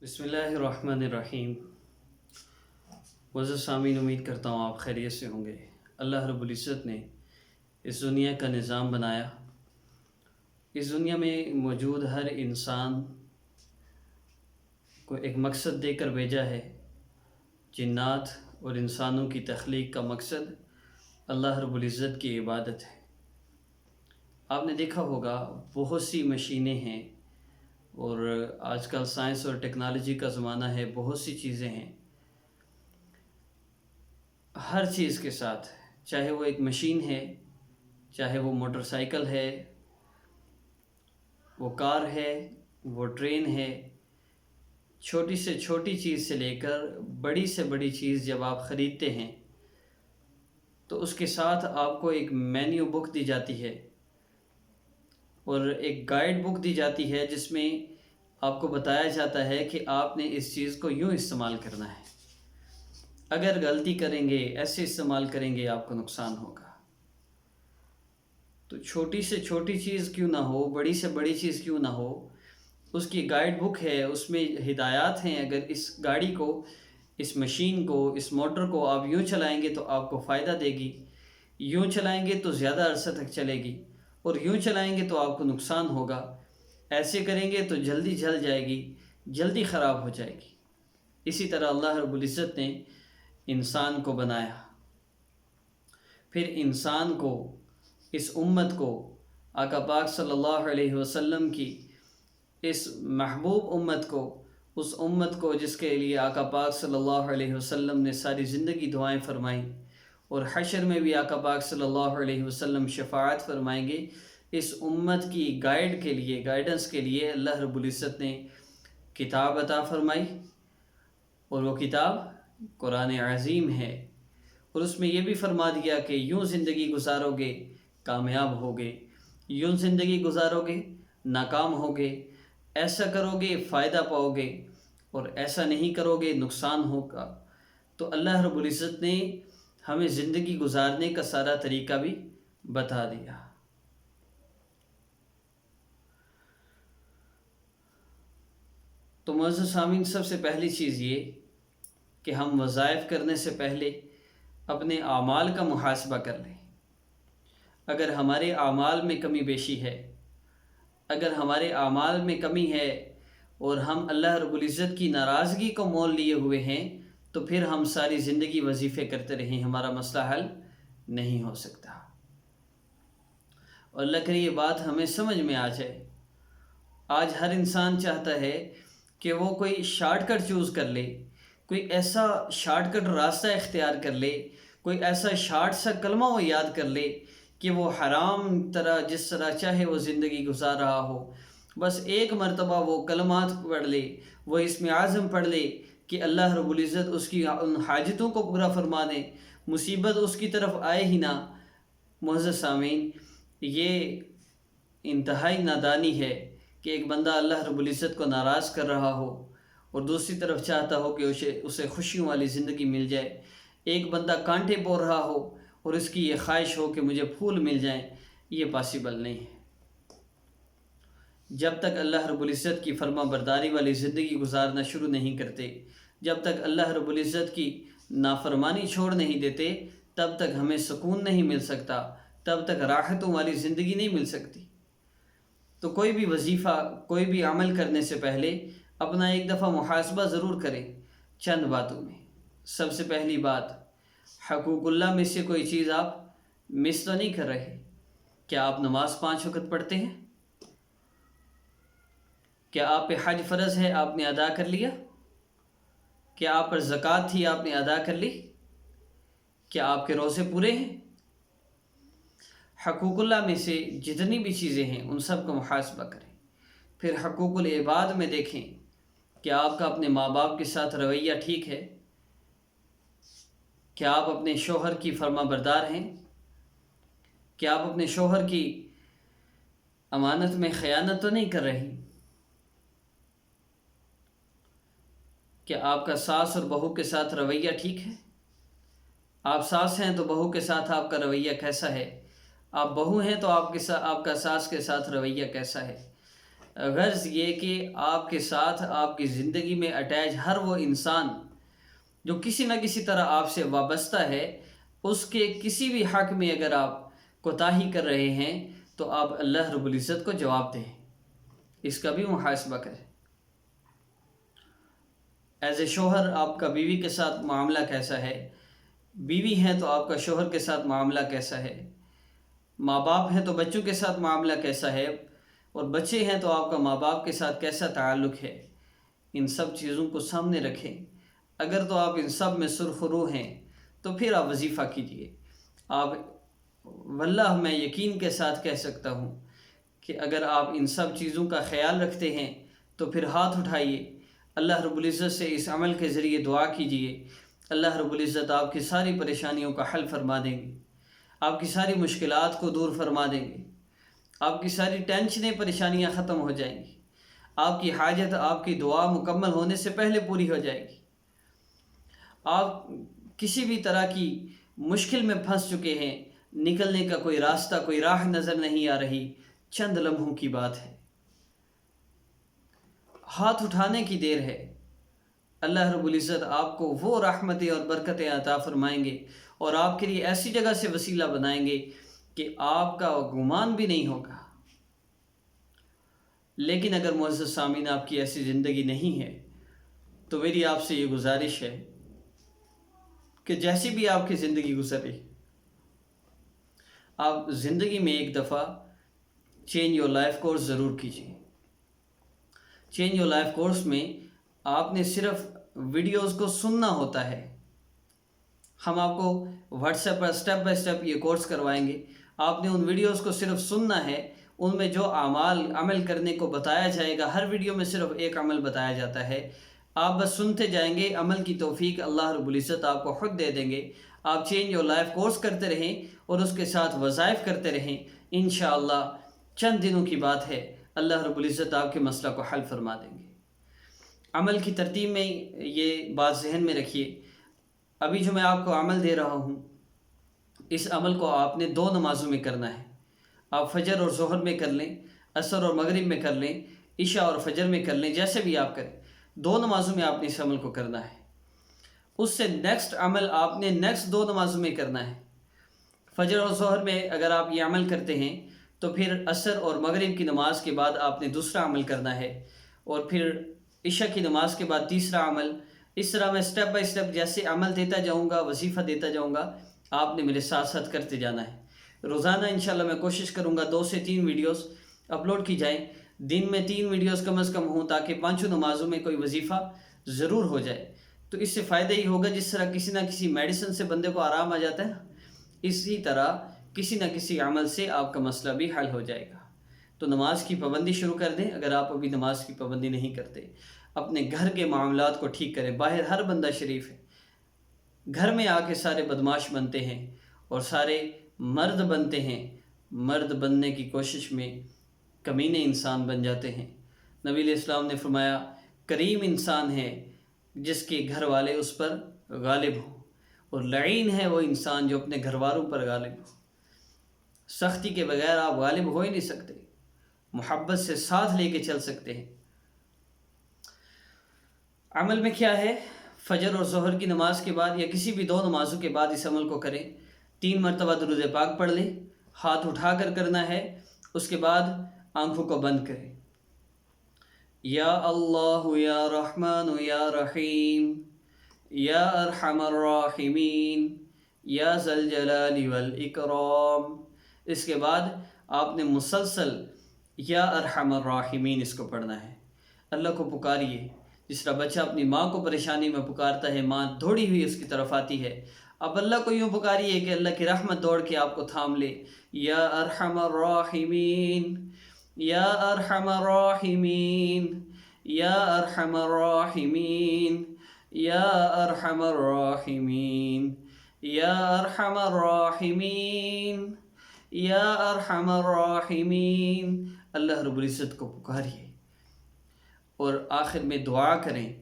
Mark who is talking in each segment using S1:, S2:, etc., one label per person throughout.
S1: بسم اللہ الرحمن الرحیم۔ معزز سامعین، امید کرتا ہوں آپ خیریت سے ہوں گے۔ اللہ رب العزت نے اس دنیا کا نظام بنایا۔ اس دنیا میں موجود ہر انسان کو ایک مقصد دے کر بھیجا ہے۔ جنات اور انسانوں کی تخلیق کا مقصد اللہ رب العزت کی عبادت ہے۔ آپ نے دیکھا ہوگا بہت سی مشینیں ہیں، اور آج کل سائنس اور ٹیکنالوجی کا زمانہ ہے، بہت سی چیزیں ہیں۔ ہر چیز کے ساتھ، چاہے وہ ایک مشین ہے، چاہے وہ موٹر سائیکل ہے، وہ کار ہے، وہ ٹرین ہے، چھوٹی سے چھوٹی چیز سے لے کر بڑی سے بڑی چیز جب آپ خریدتے ہیں تو اس کے ساتھ آپ کو ایک مینیو بک دی جاتی ہے اور ایک گائیڈ بک دی جاتی ہے، جس میں آپ کو بتایا جاتا ہے کہ آپ نے اس چیز کو یوں استعمال کرنا ہے۔ اگر غلطی کریں گے، ایسے استعمال کریں گے، آپ کو نقصان ہوگا۔ تو چھوٹی سے چھوٹی چیز کیوں نہ ہو، بڑی سے بڑی چیز کیوں نہ ہو، اس کی گائیڈ بک ہے، اس میں ہدایات ہیں۔ اگر اس گاڑی کو، اس مشین کو، اس موٹر کو آپ یوں چلائیں گے تو آپ کو فائدہ دے گی، یوں چلائیں گے تو زیادہ عرصہ تک چلے گی، اور یوں چلائیں گے تو آپ کو نقصان ہوگا، ایسے کریں گے تو جلدی جل جائے گی، جلدی خراب ہو جائے گی۔ اسی طرح اللہ رب العزت نے انسان کو بنایا، پھر انسان کو، اس امت کو، آقا پاک صلی اللہ علیہ وسلم کی اس محبوب امت کو، اس امت کو جس کے لیے آقا پاک صلی اللہ علیہ وسلم نے ساری زندگی دعائیں فرمائیں، اور حشر میں بھی آقا پاک صلی اللہ علیہ وسلم شفاعت فرمائیں گے۔ اس امت کی گائیڈ کے لیے، گائیڈنس کے لیے اللہ رب العزت نے کتاب عطا فرمائی، اور وہ کتاب قرآن عظیم ہے، اور اس میں یہ بھی فرما دیا کہ یوں زندگی گزارو گے کامیاب ہوگے، یوں زندگی گزارو گے ناکام ہوگے، ایسا کرو گے فائدہ پاؤ گے، اور ایسا نہیں کرو گے نقصان ہوگا۔ تو اللہ رب العزت نے ہمیں زندگی گزارنے کا سارا طریقہ بھی بتا دیا۔ تو معزز سامعین، سب سے پہلی چیز یہ کہ ہم وظائف کرنے سے پہلے اپنے اعمال کا محاسبہ کر لیں۔ اگر ہمارے اعمال میں کمی بیشی ہے، اگر ہمارے اعمال میں کمی ہے اور ہم اللہ رب العزت کی ناراضگی کو مول لیے ہوئے ہیں، تو پھر ہم ساری زندگی وظیفے کرتے رہیں، ہمارا مسئلہ حل نہیں ہو سکتا۔ اور اللہ کرے یہ بات ہمیں سمجھ میں آ جائے۔ آج ہر انسان چاہتا ہے کہ وہ کوئی شارٹ کٹ چوز کر لے، کوئی ایسا شارٹ کٹ راستہ اختیار کر لے، کوئی ایسا شارٹ سا کلمہ وہ یاد کر لے کہ وہ حرام طرح جس طرح چاہے وہ زندگی گزار رہا ہو، بس ایک مرتبہ وہ کلمات پڑھ لے، وہ اسم اعظم پڑھ لے کہ اللہ رب العزت اس کی ان حاجتوں کو پورا فرما دے، مصیبت اس کی طرف آئے ہی نہ۔ معزز سامعین، یہ انتہائی نادانی ہے کہ ایک بندہ اللہ رب العزت کو ناراض کر رہا ہو اور دوسری طرف چاہتا ہو کہ اسے خوشیوں والی زندگی مل جائے۔ ایک بندہ کانٹے بو رہا ہو اور اس کی یہ خواہش ہو کہ مجھے پھول مل جائیں، یہ پاسبل نہیں ہے۔ جب تک اللہ رب العزت کی فرما برداری والی زندگی گزارنا شروع نہیں کرتے، جب تک اللہ رب العزت کی نافرمانی چھوڑ نہیں دیتے، تب تک ہمیں سکون نہیں مل سکتا، تب تک راحتوں والی زندگی نہیں مل سکتی۔ تو کوئی بھی وظیفہ، کوئی بھی عمل کرنے سے پہلے اپنا ایک دفعہ محاسبہ ضرور کریں چند باتوں میں۔ سب سے پہلی بات، حقوق اللہ میں سے کوئی چیز آپ مس تو نہیں کر رہے۔ کیا آپ نماز 5 وقت پڑھتے ہیں؟ کیا آپ پہ حج فرض ہے، آپ نے ادا کر لیا؟ کیا آپ پر زکوٰۃ تھی، آپ نے ادا کر لی؟ کیا آپ کے روزے پورے ہیں؟ حقوق اللہ میں سے جتنی بھی چیزیں ہیں ان سب کا محاسبہ کریں۔ پھر حقوق العباد میں دیکھیں کہ آپ کا اپنے ماں باپ کے ساتھ رویہ ٹھیک ہے؟ کیا آپ اپنے شوہر کی فرما بردار ہیں؟ کیا آپ اپنے شوہر کی امانت میں خیانت تو نہیں کر رہی؟ کیا آپ کا ساس اور بہو کے ساتھ رویہ ٹھیک ہے؟ آپ ساس ہیں تو بہو کے ساتھ آپ کا رویہ کیسا ہے؟ آپ بہو ہیں تو آپ کا ساس کے ساتھ رویہ کیسا ہے؟ غرض یہ کہ آپ کے ساتھ آپ کی زندگی میں اٹیچ ہر وہ انسان جو کسی نہ کسی طرح آپ سے وابستہ ہے، اس کے کسی بھی حق میں اگر آپ کوتاہی کر رہے ہیں تو آپ اللہ رب العزت کو جواب دیں، اس کا بھی محاسبہ کریں۔ ایز اے شوہر آپ کا بیوی کے ساتھ معاملہ کیسا ہے، بیوی ہیں تو آپ کا شوہر کے ساتھ معاملہ کیسا ہے، ماں باپ ہیں تو بچوں کے ساتھ معاملہ کیسا ہے، اور بچے ہیں تو آپ کا ماں باپ کے ساتھ کیسا تعلق ہے، ان سب چیزوں کو سامنے رکھیں۔ اگر تو آپ ان سب میں سرخرو ہیں تو پھر آپ وظیفہ کیجئے۔ آپ واللہ میں یقین کے ساتھ کہہ سکتا ہوں کہ اگر آپ ان سب چیزوں کا خیال رکھتے ہیں تو پھر ہاتھ اٹھائیے، اللہ رب العزت سے اس عمل کے ذریعے دعا کیجئے، اللہ رب العزت آپ کی ساری پریشانیوں کا حل فرما دیں گے، آپ کی ساری مشکلات کو دور فرما دیں گے، آپ کی ساری ٹینشنیں پریشانیاں ختم ہو جائیں گی، آپ کی حاجت آپ کی دعا مکمل ہونے سے پہلے پوری ہو جائے گی۔ آپ کسی بھی طرح کی مشکل میں پھنس چکے ہیں، نکلنے کا کوئی راستہ کوئی راہ نظر نہیں آ رہی، چند لمحوں کی بات ہے، ہاتھ اٹھانے کی دیر ہے، اللہ رب العزت آپ کو وہ رحمتیں اور برکتیں عطا فرمائیں گے اور آپ کے لیے ایسی جگہ سے وسیلہ بنائیں گے کہ آپ کا گمان بھی نہیں ہوگا۔ لیکن اگر معزز سامعین آپ کی ایسی زندگی نہیں ہے تو میری آپ سے یہ گزارش ہے کہ جیسی بھی آپ کی زندگی گزرے، آپ زندگی میں ایک دفعہ چینج یور لائف کورس ضرور کیجیے۔ چینج یور لائف کورس میں آپ نے صرف ویڈیوز کو سننا ہوتا ہے، ہم آپ کو what's app per step by step یہ کورس کروائیں گے، آپ نے ان ویڈیوز کو صرف سننا ہے، ان میں جو عمل کرنے کو بتایا جائے گا، ہر ویڈیو میں صرف ایک عمل بتایا جاتا ہے، آپ بس سنتے جائیں گے، عمل کی توفیق اللہ رب العزت آپ کو خود دے دیں گے۔ آپ چینج یور لائف کورس کرتے رہیں اور اس کے ساتھ وظائف کرتے رہیں، انشاءاللہ چند دنوں کی بات ہے، اللہ رب العزت آپ کے مسئلہ کو حل فرما دیں گے۔ عمل کی ترتیب میں یہ بات ذہن میں رکھیے، ابھی جو میں آپ کو عمل دے رہا ہوں، اس عمل کو آپ نے 2 نمازوں میں کرنا ہے۔ آپ فجر اور ظہر میں کر لیں، عصر اور مغرب میں کر لیں، عشاء اور فجر میں کر لیں، جیسے بھی آپ کریں، 2 نمازوں میں آپ نے اس عمل کو کرنا ہے۔ اس سے نیکسٹ عمل آپ نے نیکسٹ 2 نمازوں میں کرنا ہے۔ فجر اور ظہر میں اگر آپ یہ عمل کرتے ہیں تو پھر عصر اور مغرب کی نماز کے بعد آپ نے دوسرا عمل کرنا ہے، اور پھر عشاء کی نماز کے بعد تیسرا عمل۔ اس طرح میں سٹیپ بائی سٹیپ جیسے عمل دیتا جاؤں گا، وظیفہ دیتا جاؤں گا، آپ نے میرے ساتھ ساتھ کرتے جانا ہے۔ روزانہ انشاءاللہ میں کوشش کروں گا 2 سے 3 ویڈیوز اپلوڈ کی جائیں، دن میں 3 ویڈیوز کم از کم ہوں، تاکہ 5 نمازوں میں کوئی وظیفہ ضرور ہو جائے۔ تو اس سے فائدہ ہی ہوگا، جس طرح کسی نہ کسی میڈیسن سے بندے کو آرام آ جاتا ہے، اسی طرح کسی نہ کسی عمل سے آپ کا مسئلہ بھی حل ہو جائے گا۔ تو نماز کی پابندی شروع کر دیں، اگر آپ ابھی نماز کی پابندی نہیں کرتے۔ اپنے گھر کے معاملات کو ٹھیک کریں، باہر ہر بندہ شریف ہے، گھر میں آ کے سارے بدماش بنتے ہیں اور سارے مرد بنتے ہیں، مرد بننے کی کوشش میں کمینے انسان بن جاتے ہیں۔ نبی علیہ السلام نے فرمایا کریم انسان ہے جس کے گھر والے اس پر غالب ہوں، اور لعین ہے وہ انسان جو اپنے گھر والوں پر غالب ہو۔ سختی کے بغیر آپ غالب ہو ہی نہیں سکتے، محبت سے ساتھ لے کے چل سکتے ہیں۔ عمل میں کیا ہے؟ فجر اور ظہر کی نماز کے بعد یا کسی بھی 2 نمازوں کے بعد اس عمل کو کریں، 3 مرتبہ درود پاک پڑھ لیں، ہاتھ اٹھا کر کرنا ہے، اس کے بعد آنکھوں کو بند کریں۔ یا اللہ یا رحمان یا رحیم یا ارحم الراحمین یا ذا الجلال والاکرام۔ اس کے بعد آپ نے مسلسل یا ارحم الراحمین اس کو پڑھنا ہے، اللہ کو پکاریے، جس طرح بچہ اپنی ماں کو پریشانی میں پکارتا ہے، ماں دوڑی ہوئی اس کی طرف آتی ہے، اب اللہ کو یوں پکاریے کہ اللہ کی رحمت دوڑ کے آپ کو تھام لے۔ یا ارحم الراحمین یا ارحم الراحمین یا ارحم الراحمین یا ارحم الراحمین یا ارحم الراحمین یا ارحم الراحمین۔ اللہ رب العزت کو پکاریے اور آخر میں دعا کریں،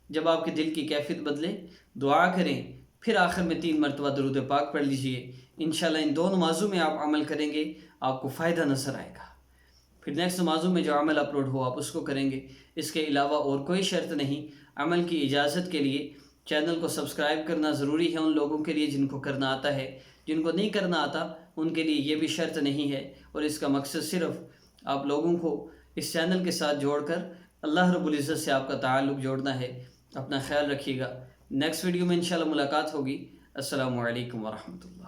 S1: جب آپ کے دل کی کیفیت بدلے دعا کریں، پھر آخر میں 3 مرتبہ درود پاک پڑھ لیجئے۔ انشاءاللہ ان 2 نمازوں میں آپ عمل کریں گے، آپ کو فائدہ نظر آئے گا۔ پھر نیکسٹ نمازوں میں جو عمل اپلوڈ ہو آپ اس کو کریں گے۔ اس کے علاوہ اور کوئی شرط نہیں۔ عمل کی اجازت کے لیے چینل کو سبسکرائب کرنا ضروری ہے ان لوگوں کے لیے جن کو کرنا آتا ہے، جن کو نہیں کرنا آتا ان کے لیے یہ بھی شرط نہیں ہے، اور اس کا مقصد صرف آپ لوگوں کو اس چینل کے ساتھ جوڑ کر اللہ رب العزت سے آپ کا تعلق جوڑنا ہے۔ اپنا خیال رکھیے گا۔ نیکسٹ ویڈیو میں انشاءاللہ ملاقات ہوگی۔ السلام علیکم ورحمۃ اللہ۔